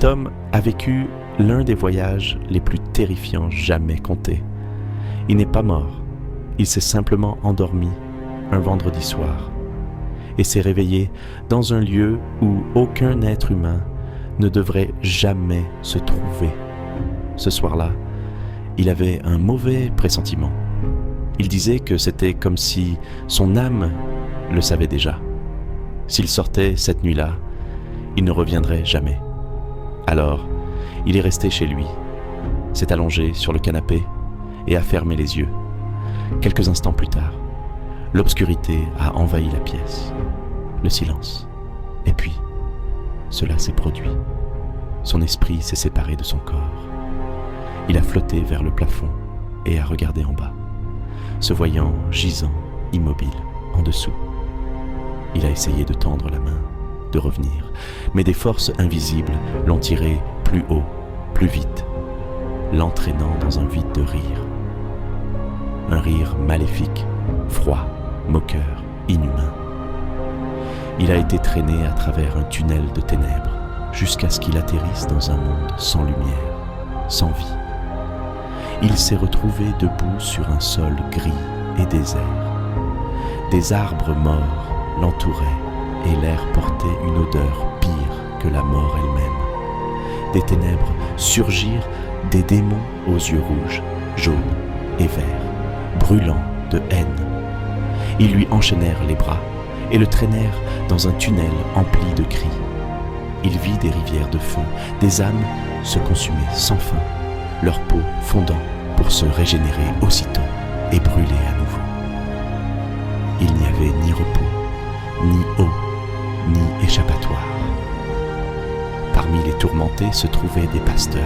homme a vécu l'un des voyages les plus terrifiants jamais comptés. Il n'est pas mort, il s'est simplement endormi un vendredi soir et s'est réveillé dans un lieu où aucun être humain ne devrait jamais se trouver. Ce soir-là, il avait un mauvais pressentiment. Il disait que c'était comme si son âme le savait déjà. S'il sortait cette nuit-là, il ne reviendrait jamais. Alors, il est resté chez lui, s'est allongé sur le canapé et a fermé les yeux. Quelques instants plus tard, l'obscurité a envahi la pièce, le silence. Et puis, cela s'est produit. Son esprit s'est séparé de son corps. Il a flotté vers le plafond et a regardé en bas, se voyant gisant, immobile, en dessous. Il a essayé de tendre la main, de revenir, mais des forces invisibles l'ont tiré plus haut, plus vite, l'entraînant dans un vide de rire. Un rire maléfique, froid, moqueur, inhumain. Il a été traîné à travers un tunnel de ténèbres jusqu'à ce qu'il atterrisse dans un monde sans lumière, sans vie. Il s'est retrouvé debout sur un sol gris et désert. Des arbres morts l'entouraient et l'air portait une odeur pire que la mort elle-même. Des ténèbres surgirent des démons aux yeux rouges, jaunes et verts, brûlants de haine. Ils lui enchaînèrent les bras et le traînèrent dans un tunnel empli de cris. Il vit des rivières de feu, des âmes se consumer sans fin, leur peau fondant pour se régénérer aussitôt et brûler à nouveau. Il n'y avait ni repos, ni eau, ni échappatoire. Parmi les tourmentés se trouvaient des pasteurs,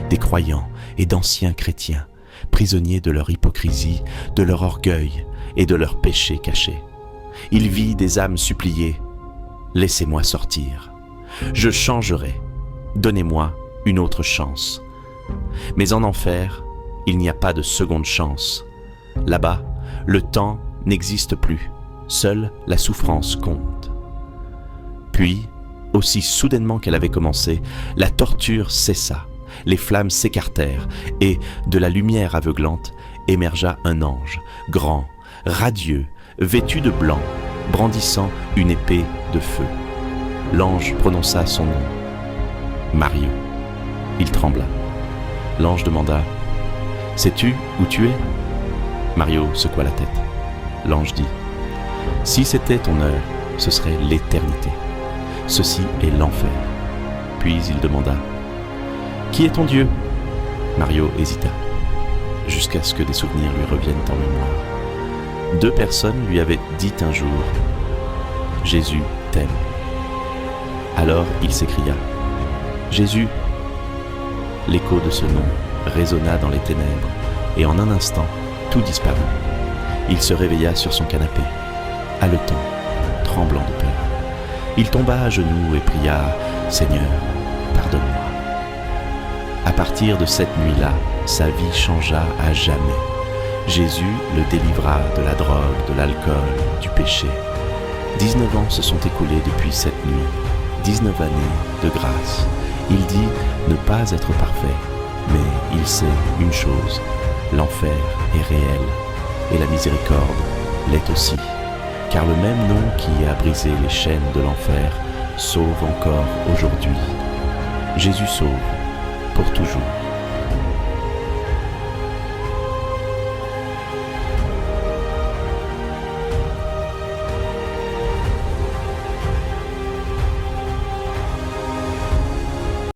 des croyants et d'anciens chrétiens, prisonniers de leur hypocrisie, de leur orgueil et de leurs péchés cachés. Il vit des âmes supplier « Laissez-moi sortir, je changerai, donnez-moi une autre chance. » Mais en enfer, il n'y a pas de seconde chance. Là-bas, le temps n'existe plus, seule la souffrance compte. Puis, aussi soudainement qu'elle avait commencé, la torture cessa, les flammes s'écartèrent et, de la lumière aveuglante, émergea un ange, grand, radieux, vêtu de blanc, brandissant une épée de feu. L'ange prononça son nom, Mario. Il trembla. L'ange demanda « Sais-tu où tu es ?» Mario secoua la tête. L'ange dit « Si c'était ton heure, ce serait l'éternité. Ceci est l'enfer. » Puis il demanda « Qui est ton Dieu ?» Mario hésita, jusqu'à ce que des souvenirs lui reviennent en mémoire. 2 personnes lui avaient dit un jour « Jésus t'aime ». Alors il s'écria « Jésus !» L'écho de ce nom résonna dans les ténèbres, et en un instant, tout disparut. Il se réveilla sur son canapé, haletant, tremblant de peur. Il tomba à genoux et pria « Seigneur, pardonne-moi ». À partir de cette nuit-là, sa vie changea à jamais. Jésus le délivra de la drogue, de l'alcool, du péché. 19 ans se sont écoulés depuis cette nuit, 19 années de grâce. Il dit ne pas être parfait, mais il sait une chose, l'enfer est réel et la miséricorde l'est aussi, car le même nom qui a brisé les chaînes de l'enfer sauve encore aujourd'hui. Jésus sauve pour toujours.